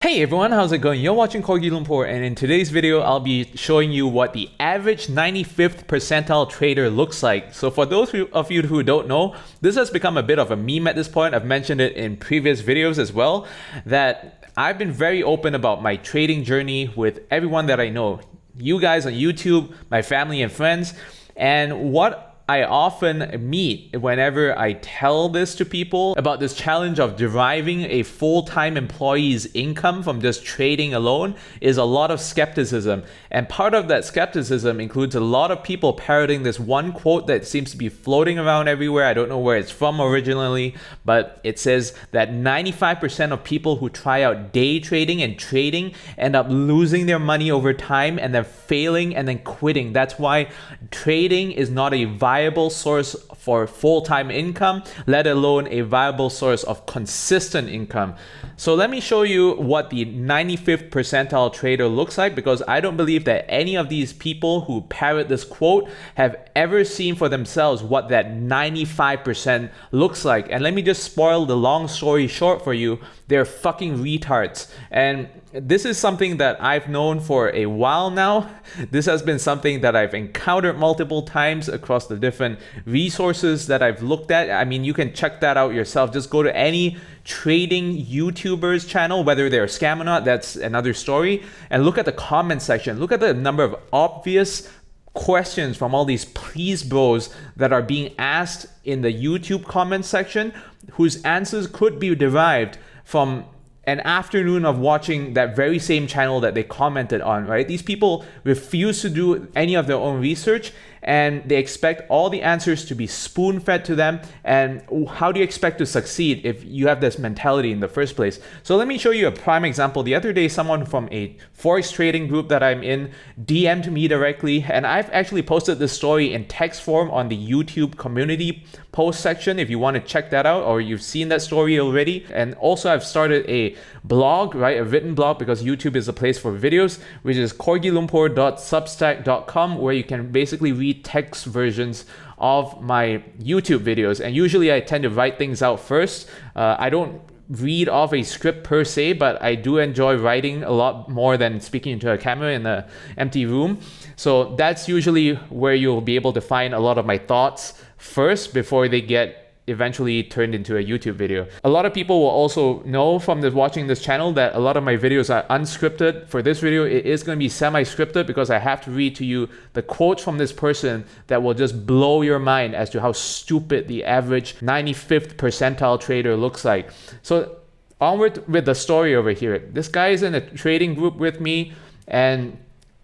Hey everyone, how's it going? You're watching Corgi Lumpur, and in today's video, I'll be showing you what the average 95th percentile trader looks like. So for those of you who don't know, this has become a bit of a meme at this point. I've mentioned it in previous videos as well, that I've been very open about my trading journey with everyone that I know. You guys on YouTube, my family and friends, and what I often meet whenever I tell this to people about this challenge of deriving a full-time employee's income from just trading alone is a lot of skepticism. And part of that skepticism includes a lot of people parroting this one quote that seems to be floating around everywhere. I don't know where it's from originally, but it says that 95% of people who try out day trading and trading end up losing their money over time and then failing and then quitting. That's why trading is not a viable source for full-time income, let alone a viable source of consistent income. So let me show you what the 95th percentile trader looks like, because I don't believe that any of these people who parrot this quote have ever seen for themselves what that 95% looks like. And let me just spoil the long story short for you. They're fucking retards. And this is something that I've known for a while now. This has been something that I've encountered multiple times across the different resources that I've looked at. I mean, you can check that out yourself. Just go to any trading YouTuber's channel, whether they're a scam or not, that's another story, and look at the comment section. Look at the number of obvious questions from all these please bros that are being asked in the YouTube comment section, whose answers could be derived from an afternoon of watching that very same channel that they commented on, right? These people refuse to do any of their own research, and they expect all the answers to be spoon-fed to them. And how do you expect to succeed if you have this mentality in the first place? So let me show you a prime example. The other day, someone from a Forex trading group that I'm in DM'd me directly, and I've actually posted this story in text form on the YouTube community post section if you want to check that out, or you've seen that story already. And also I've started a blog, right, a written blog, because YouTube is a place for videos, which is corgilumpur.substack.com, where you can basically read text versions of my YouTube videos. And usually I tend to write things out first. I don't read off a script per se, but I do enjoy writing a lot more than speaking into a camera in an empty room. So that's usually where you'll be able to find a lot of my thoughts first before they get eventually turned into a YouTube video. A lot of people will also know from watching this channel that a lot of my videos are unscripted. For this video, it is going to be semi-scripted because I have to read to you the quotes from this person that will just blow your mind as to how stupid the average 95th percentile trader looks like. So onward with the story over here. This guy is in a trading group with me, and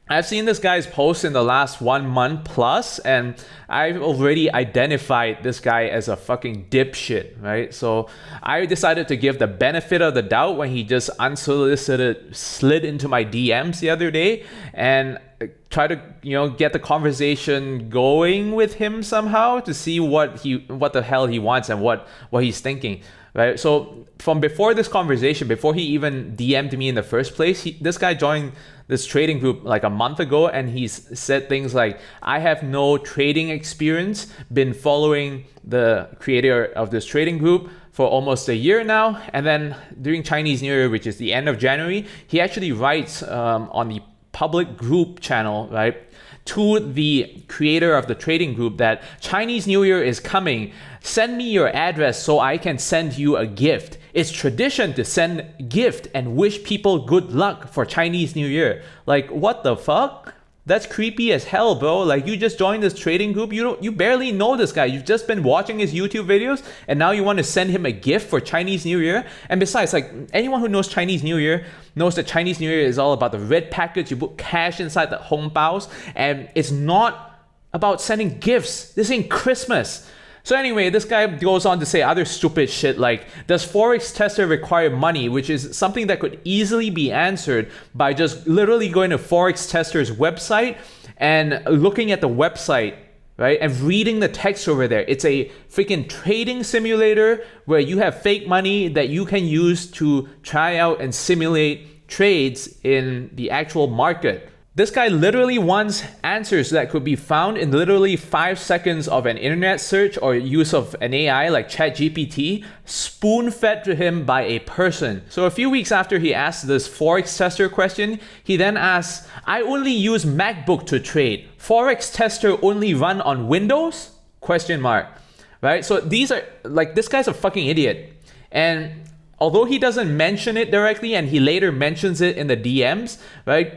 I've seen this guy's posts in the last 1 month plus, and I've already identified this guy as a fucking dipshit, right? So I decided to give the benefit of the doubt when he just unsolicited slid into my DMs the other day and try to, get the conversation going with him somehow to see what the hell he wants and what he's thinking. Right. So from before this conversation, before he even DM'd me in the first place, this guy joined this trading group like a month ago, and he's said things like, I have no trading experience, been following the creator of this trading group for almost a year now. And then during Chinese New Year, which is the end of January, he actually writes on the public group channel, right, to the creator of the trading group that Chinese New Year is coming. Send me your address so I can send you a gift. It's tradition to send gift and wish people good luck for Chinese New Year. Like, what the fuck? That's creepy as hell, bro. Like, you just joined this trading group. You barely know this guy. You've just been watching his YouTube videos, and now you want to send him a gift for Chinese New Year. And besides, like, anyone who knows Chinese New Year knows that Chinese New Year is all about the red package. You put cash inside the hongbao, and it's not about sending gifts. This ain't Christmas. So anyway, this guy goes on to say other stupid shit like, does Forex Tester require money? Which is something that could easily be answered by just literally going to Forex Tester's website and looking at the website, right? And reading the text over there. It's a freaking trading simulator where you have fake money that you can use to try out and simulate trades in the actual market. This guy literally wants answers that could be found in literally 5 seconds of an internet search or use of an AI like ChatGPT, spoon-fed to him by a person. So a few weeks after he asked this Forex Tester question, he then asks, I only use MacBook to trade. Forex Tester only run on Windows? Question mark. Right? So these are, like, this guy's a fucking idiot. And although he doesn't mention it directly and he later mentions it in the DMs, right?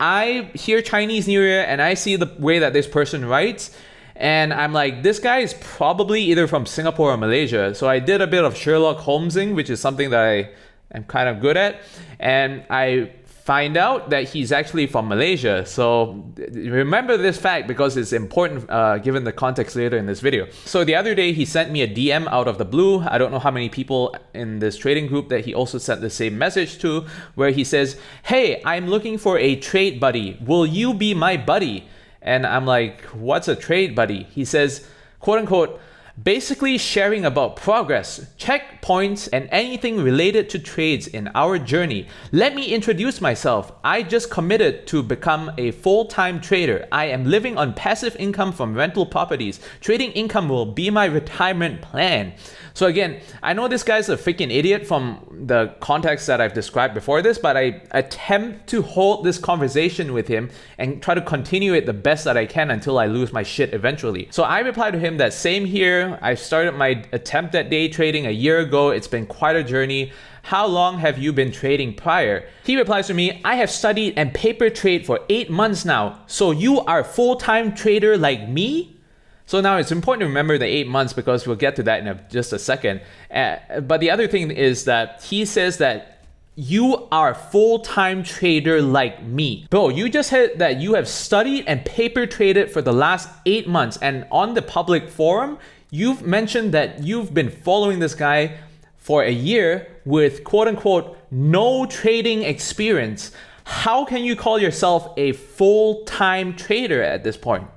I hear Chinese New Year and I see the way that this person writes, and I'm like, this guy is probably either from Singapore or Malaysia. So I did a bit of Sherlock Holmesing, which is something that I am kind of good at, and I find out that he's actually from Malaysia. So remember this fact because it's important given the context later in this video. So the other day he sent me a DM out of the blue. I don't know how many people in this trading group that he also sent the same message to, where he says, hey, I'm looking for a trade buddy. Will you be my buddy? And I'm like, what's a trade buddy? He says, quote unquote, basically sharing about progress, checkpoints, and anything related to trades in our journey. Let me introduce myself. I just committed to become a full-time trader. I am living on passive income from rental properties. Trading income will be my retirement plan. So again, I know this guy's a freaking idiot from the context that I've described before this, but I attempt to hold this conversation with him and try to continue it the best that I can until I lose my shit eventually. So I reply to him that same here. I started my attempt at day trading a year ago. It's been quite a journey. How long have you been trading prior? He replies to me, I have studied and paper trade for 8 months now. So you are a full-time trader like me? So now it's important to remember the 8 months because we'll get to that in just a second. But the other thing is that he says that you are a full-time trader like me. Bro, you just said that you have studied and paper traded for the last 8 months. And on the public forum, you've mentioned that you've been following this guy for a year with quote unquote no trading experience. How can you call yourself a full-time trader at this point?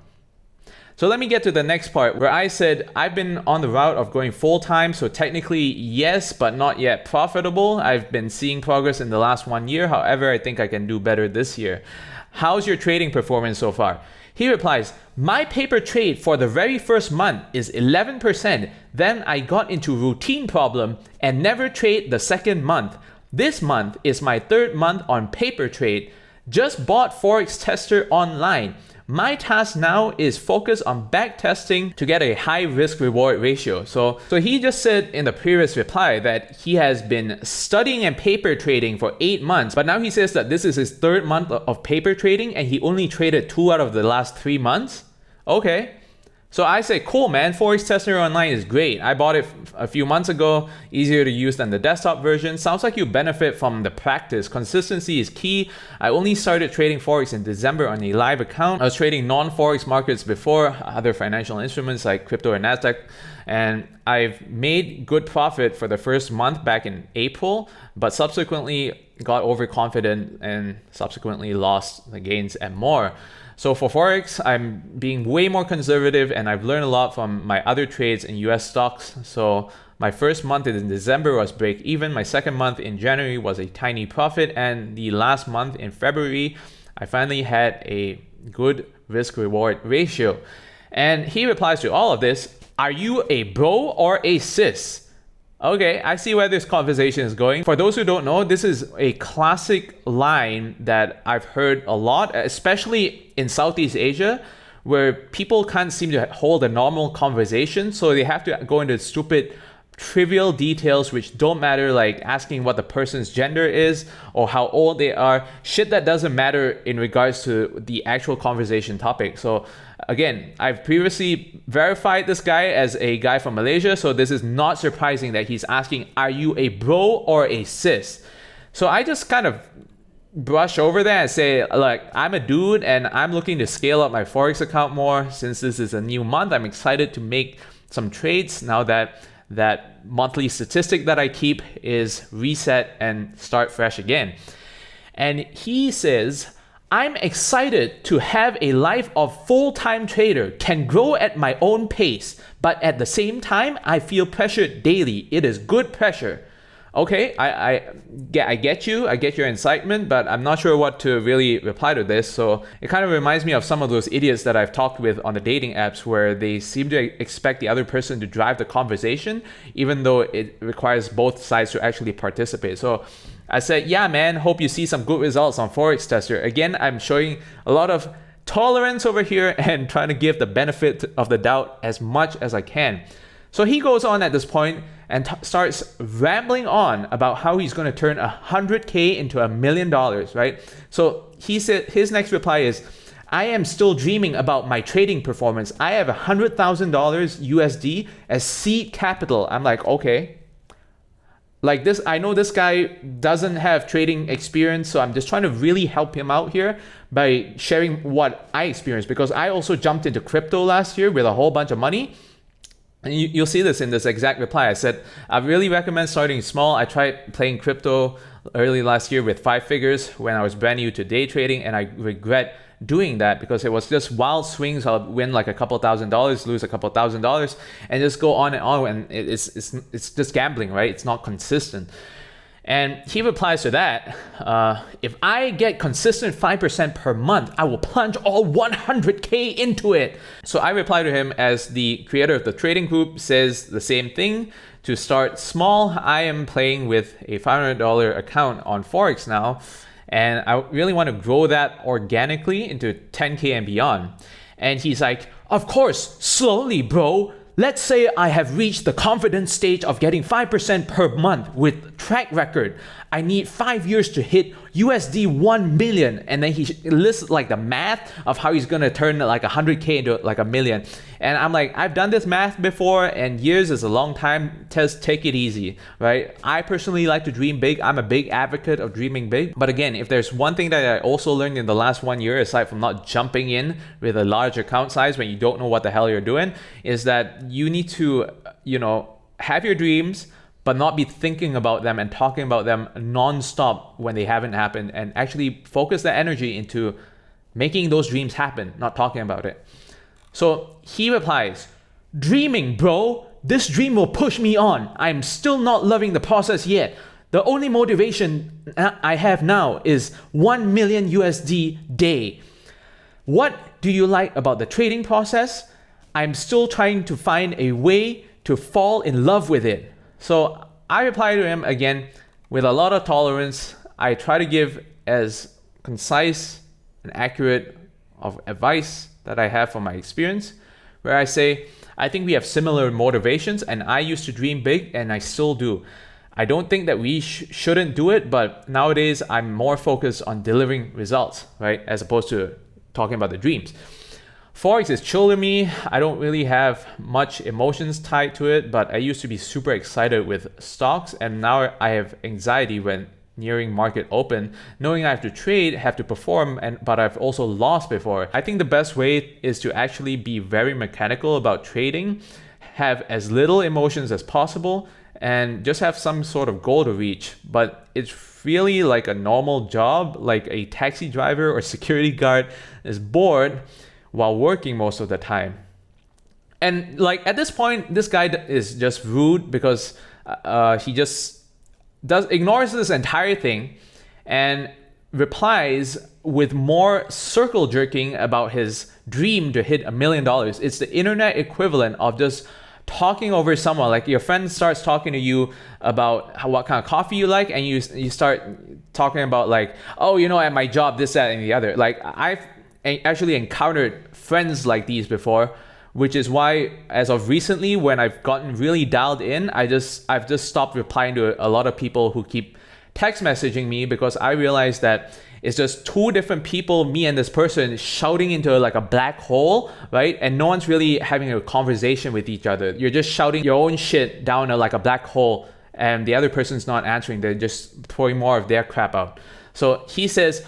So let me get to the next part where I said I've been on the route of going full-time, so technically yes, but not yet profitable. I've been seeing progress in the last 1 year. However, I think I can do better this year. How's your trading performance so far? He replies, my paper trade for the very first month is 11%. Then I got into routine problem and never trade the second month. This month is my 3rd month on paper trade. Just bought Forex Tester online. My task now is focus on back testing to get a high risk reward ratio. So he just said in the previous reply that he has been studying and paper trading for 8 months, but now he says that this is his 3rd month of paper trading and he only traded 2 out of the last 3 months. Okay. So I say, cool, man, Forex Tester Online is great. I bought it a few months ago, easier to use than the desktop version. Sounds like you benefit from the practice. Consistency is key. I only started trading Forex in December on a live account. I was trading non-Forex markets before, other financial instruments like crypto or NASDAQ. And I've made good profit for the first month back in April, but subsequently got overconfident and subsequently lost the gains and more. So for Forex, I'm being way more conservative and I've learned a lot from my other trades in US stocks. So my first month in December was break even. My second month in January was a tiny profit. And the last month in February, I finally had a good risk reward ratio. And he replies to all of this, are you a bro or a sis? Okay, I see where this conversation is going. For those who don't know, this is a classic line that I've heard a lot, especially in Southeast Asia, where people can't seem to hold a normal conversation. So they have to go into stupid, trivial details which don't matter, like asking what the person's gender is or how old they are. Shit that doesn't matter in regards to the actual conversation topic. So again, I've previously verified this guy as a guy from Malaysia, so this is not surprising that he's asking, are you a bro or a sis? So I just kind of brush over that and say, like, I'm a dude and I'm looking to scale up my Forex account more. Since this is a new month, I'm excited to make some trades now that that monthly statistic that I keep is reset and start fresh again. And he says, I'm excited to have a life of full-time trader, can grow at my own pace, but at the same time, I feel pressured daily. It is good pressure. okay, I get you, I get your incitement, but I'm not sure what to really reply to this. So it kind of reminds me of some of those idiots that I've talked with on the dating apps where they seem to expect the other person to drive the conversation, even though it requires both sides to actually participate. So I said, yeah, man, hope you see some good results on Forex Tester. Again, I'm showing a lot of tolerance over here and trying to give the benefit of the doubt as much as I can. So he goes on at this point and starts rambling on about how he's going to turn 100K into $1 million, right? So he said his next reply is, I am still dreaming about my trading performance. I have $100,000 USD as seed capital. I'm like, okay. Like this, I know this guy doesn't have trading experience, so I'm just trying to really help him out here by sharing what I experienced, because I also jumped into crypto last year with a whole bunch of money. And you'll see this in this exact reply. I said, I really recommend starting small. I tried playing crypto early last year with 5 figures when I was brand new to day trading, and I regret doing that because it was just wild swings. I'll win like a couple $1,000s, lose a couple $1,000s, and just go on and on. And it's just gambling, right? It's not consistent. And he replies to that, if I get consistent 5% per month, I will plunge all 100K into it. So I reply to him as the creator of the trading group says the same thing. To start small, I am playing with a $500 account on Forex now, and I really want to grow that organically into 10K and beyond. And he's like, of course, slowly, bro. Let's say I have reached the confidence stage of getting 5% per month with track record. I need 5 years to hit USD 1 million. And then he lists like the math of how he's going to turn like 100K into like $1 million. And I'm like, I've done this math before, and years is a long time. Just take it easy, right? I personally like to dream big. I'm a big advocate of dreaming big. But again, if there's one thing that I also learned in the last 1 year, aside from not jumping in with a large account size when you don't know what the hell you're doing, is that you need to, have your dreams, but not be thinking about them and talking about them non-stop when they haven't happened, and actually focus that energy into making those dreams happen, not talking about it. So he replies, dreaming, bro. This dream will push me on. I'm still not loving the process yet. The only motivation I have now is 1 million USD day. What do you like about the trading process? I'm still trying to find a way to fall in love with it. So I reply to him again with a lot of tolerance. I try to give as concise and accurate of advice that I have from my experience, where I say, I think we have similar motivations, and I used to dream big and I still do. I don't think that we shouldn't do it, but nowadays I'm more focused on delivering results, right? As opposed to talking about the dreams. Forex is chill to me. I don't really have much emotions tied to it, but I used to be super excited with stocks, and now I have anxiety when nearing market open, knowing I have to trade, have to perform, but I've also lost before. I think the best way is to actually be very mechanical about trading, have as little emotions as possible, and just have some sort of goal to reach. But it's really like a normal job, like a taxi driver or security guard is bored while working most of the time. And like at this point, this guy is just rude because he just ignores this entire thing and replies with more circle jerking about his dream to hit $1 million. It's the internet equivalent of just talking over someone. Like your friend starts talking to you about what kind of coffee you like, and you start talking about like, oh, at my job, this, that, and the other. Like I've actually encountered friends like these before, which is why as of recently, when I've gotten really dialed in, I've just stopped replying to a lot of people who keep text messaging me, because I realized that it's just two different people, me and this person, shouting into like a black hole, right? And no one's really having a conversation with each other. You're just shouting your own shit down like a black hole, and the other person's not answering. They're just throwing more of their crap out. So he says,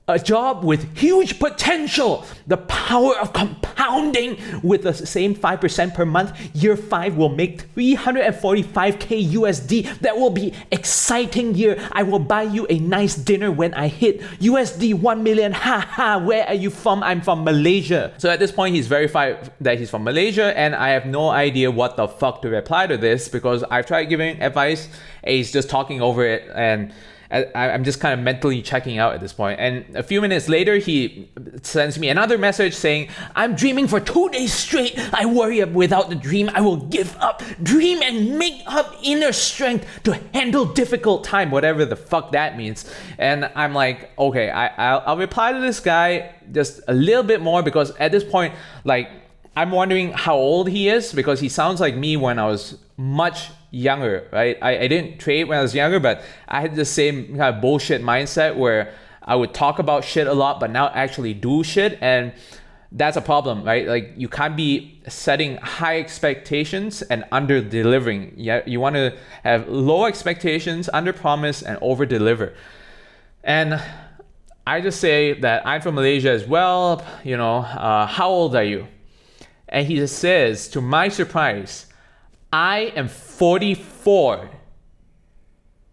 a job with huge potential, the power of compounding with the same 5% per month. Year 5 will make 345k USD. That will be exciting year. I will buy you a nice dinner when I hit USD 1 million. Ha ha, where are you from? I'm from Malaysia. So at this point, he's verified that he's from Malaysia, and I have no idea what the fuck to reply to this because I've tried giving advice and he's just talking over it, and I'm just kind of mentally checking out at this point. And a few minutes later, he sends me another message saying, I'm dreaming for 2 days straight. I worry without the dream, I will give up. Dream and make up inner strength to handle difficult time, whatever the fuck that means. And I'm like, okay, I'll reply to this guy just a little bit more because at this point, like, I'm wondering how old he is because he sounds like me when I was much younger, right? I didn't trade when I was younger, but I had the same kind of bullshit mindset where I would talk about shit a lot, but now actually do shit. And that's a problem, right? Like, you can't be setting high expectations and under delivering. Yeah, you want to have low expectations, under promise, and over deliver. And I just say that I'm from Malaysia as well. You know, how old are you? And he just says, to my surprise, I am 44.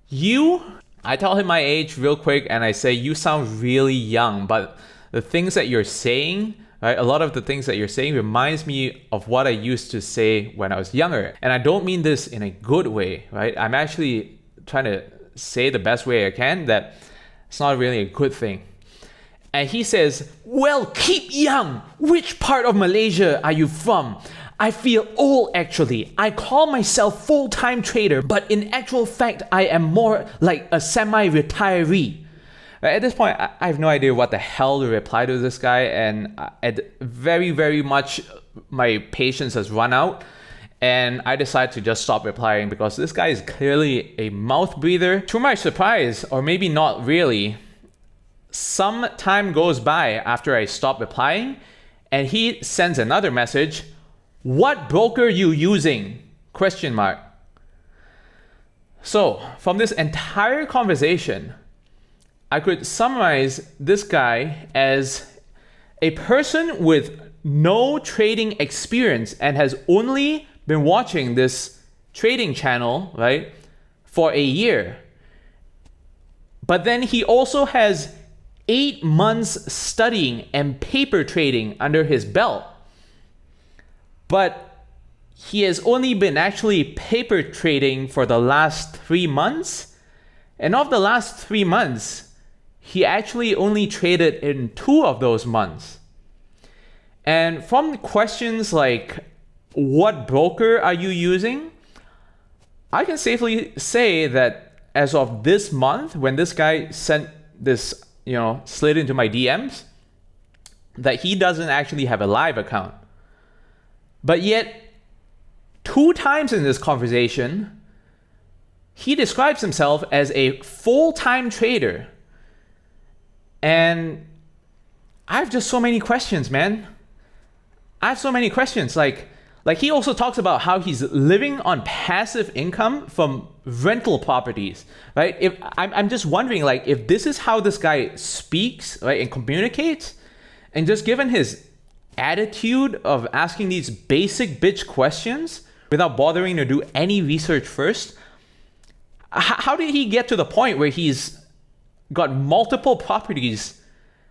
You? I tell him my age real quick and I say, you sound really young, but the things that you're saying, right, a lot of the things that you're saying reminds me of what I used to say when I was younger. And I don't mean this in a good way, right? I'm actually trying to say the best way I can that it's not really a good thing. And he says, well, keep young. Which part of Malaysia are you from? I feel old actually. I call myself full-time trader, but in actual fact, I am more like a semi-retiree. At this point, I have no idea what the hell to reply to this guy, and very, very much my patience has run out. And I decide to just stop replying because this guy is clearly a mouth breather. To my surprise, or maybe not really, some time goes by after I stop replying, and he sends another message. What broker you using? Question mark. So from this entire conversation, I could summarize this guy as a person with no trading experience and has only been watching this trading channel, right, for a year. But then he also has 8 months studying and paper trading under his belt. But he has only been actually paper trading for the last 3 months. And of the last 3 months, he actually only traded in 2 of those months. And from questions like, what broker are you using? I can safely say that as of this month, when this guy sent this, slid into my DMs, that he doesn't actually have a live account. But yet, 2 times in this conversation, he describes himself as a full-time trader. And I have just so many questions, man. I have so many questions. Like he also talks about how he's living on passive income from rental properties, right? I'm just wondering, like, if this is how this guy speaks, right, and communicates, and just given his attitude of asking these basic bitch questions without bothering to do any research first, how did he get to the point where he's got multiple properties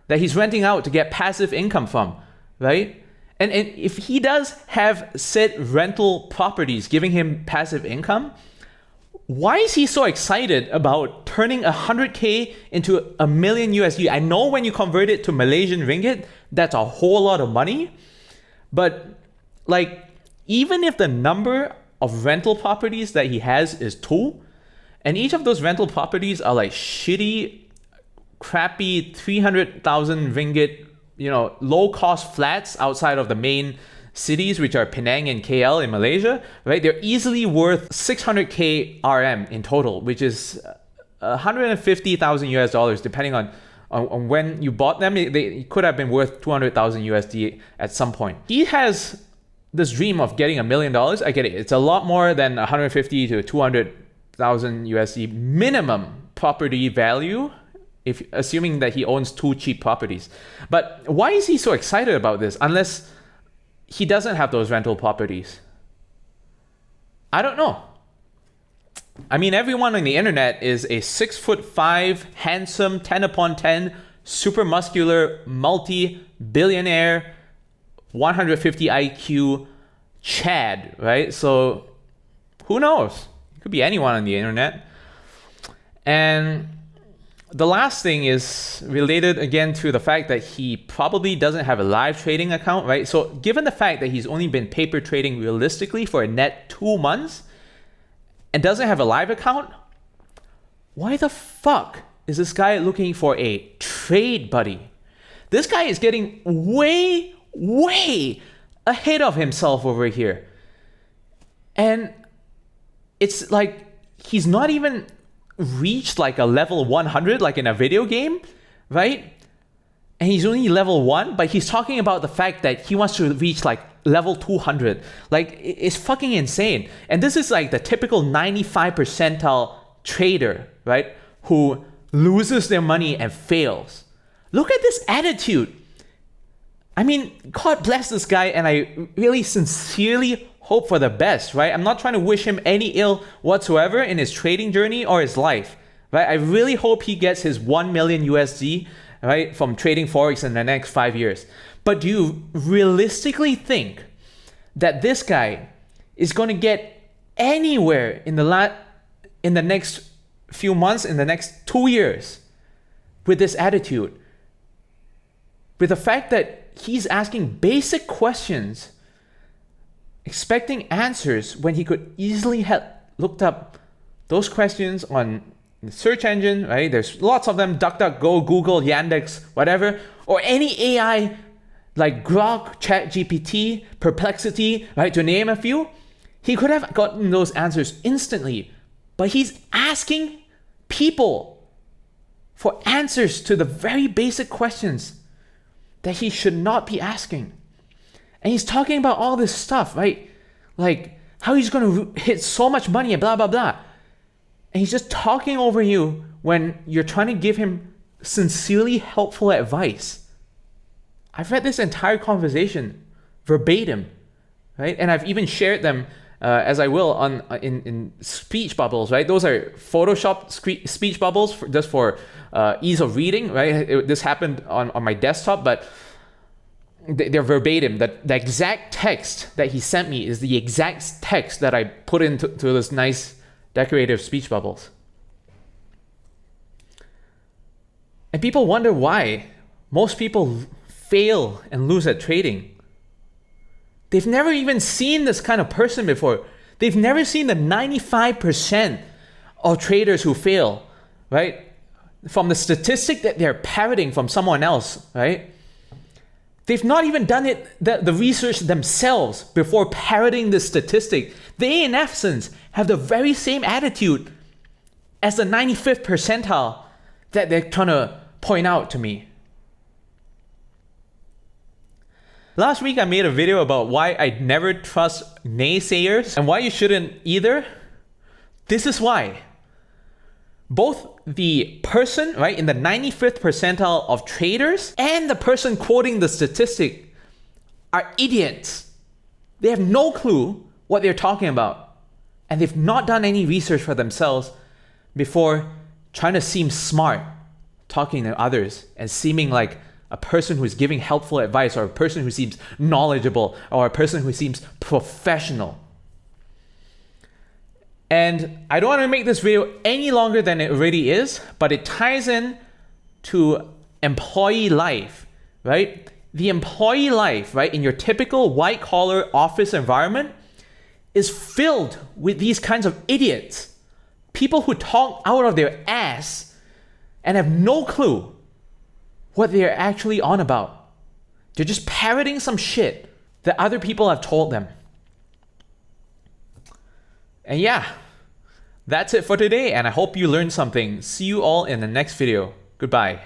that he's renting out to get passive income from, right? And if he does have said rental properties giving him passive income, why is he so excited about turning 100K into $1 million USD? I know when you convert it to Malaysian ringgit, that's a whole lot of money. But like, even if the number of rental properties that he has is 2, and each of those rental properties are like shitty, crappy 300,000 ringgit, low cost flats outside of the main cities, which are Penang and KL in Malaysia, right? They're easily worth 600K RM in total, which is 150,000 US dollars, depending on when you bought them. They could have been worth 200,000 USD at some point. He has this dream of getting $1 million. I get it. It's a lot more than 150 to 200,000 USD minimum property value if assuming that he owns 2 cheap properties. But why is he so excited about this unless he doesn't have those rental properties? I don't know. I mean, everyone on the internet is a 6'5", handsome, 10 upon 10, super muscular, multi-billionaire, 150 IQ Chad, right? So who knows? It could be anyone on the internet. And the last thing is related again to the fact that he probably doesn't have a live trading account, right? So given the fact that he's only been paper trading realistically for a net 2 months and doesn't have a live account, why the fuck is this guy looking for a trade buddy? This guy is getting way, way ahead of himself over here. And it's like he's not even reached like a level 100 like in a video game, right? And he's only level 1, but he's talking about the fact that he wants to reach like level 200. Like, it's fucking insane. And this is like the typical 95 percentile trader, right? Who loses their money and fails. Look at this attitude. I mean, God bless this guy, and I really sincerely hope for the best, right? I'm not trying to wish him any ill whatsoever in his trading journey or his life, right? I really hope he gets his 1 million USD, right, from trading Forex in the next 5 years. But do you realistically think that this guy is going to get anywhere in the next few months, in the next 2 years with this attitude? With the fact that he's asking basic questions, expecting answers when he could easily have looked up those questions on the search engine, right? There's lots of them, DuckDuckGo, Google, Yandex, whatever, or any AI like Grok, ChatGPT, Perplexity, right, to name a few. He could have gotten those answers instantly, but he's asking people for answers to the very basic questions that he should not be asking. And he's talking about all this stuff, right? Like how he's going to hit so much money and blah, blah, blah. And he's just talking over you when you're trying to give him sincerely helpful advice. I've read this entire conversation verbatim, right? And I've even shared them as I will on in speech bubbles, right? Those are Photoshop speech bubbles just for ease of reading, right? This happened on my desktop, but they're verbatim. The exact text that he sent me is the exact text that I put into this nice decorative speech bubbles. And people wonder why most people fail and lose at trading. They've never even seen this kind of person before. They've never seen the 95% of traders who fail, right? From the statistic that they're parroting from someone else, right? They've not even done the research themselves before parroting the statistic. They, in essence, have the very same attitude as the 95th percentile that they're trying to point out to me. Last week, I made a video about why I never trust naysayers and why you shouldn't either. This is why. Both the person, right, in the 95th percentile of traders and the person quoting the statistic are idiots. They have no clue what they're talking about. And they've not done any research for themselves before trying to seem smart, talking to others, and seeming like a person who's giving helpful advice, or a person who seems knowledgeable, or a person who seems professional. And I don't want to make this video any longer than it already is, but it ties in to employee life, right? The employee life, right, in your typical white-collar office environment is filled with these kinds of idiots. People who talk out of their ass and have no clue what they're actually on about. They're just parroting some shit that other people have told them. And yeah, that's it for today, and I hope you learned something. See you all in the next video. Goodbye.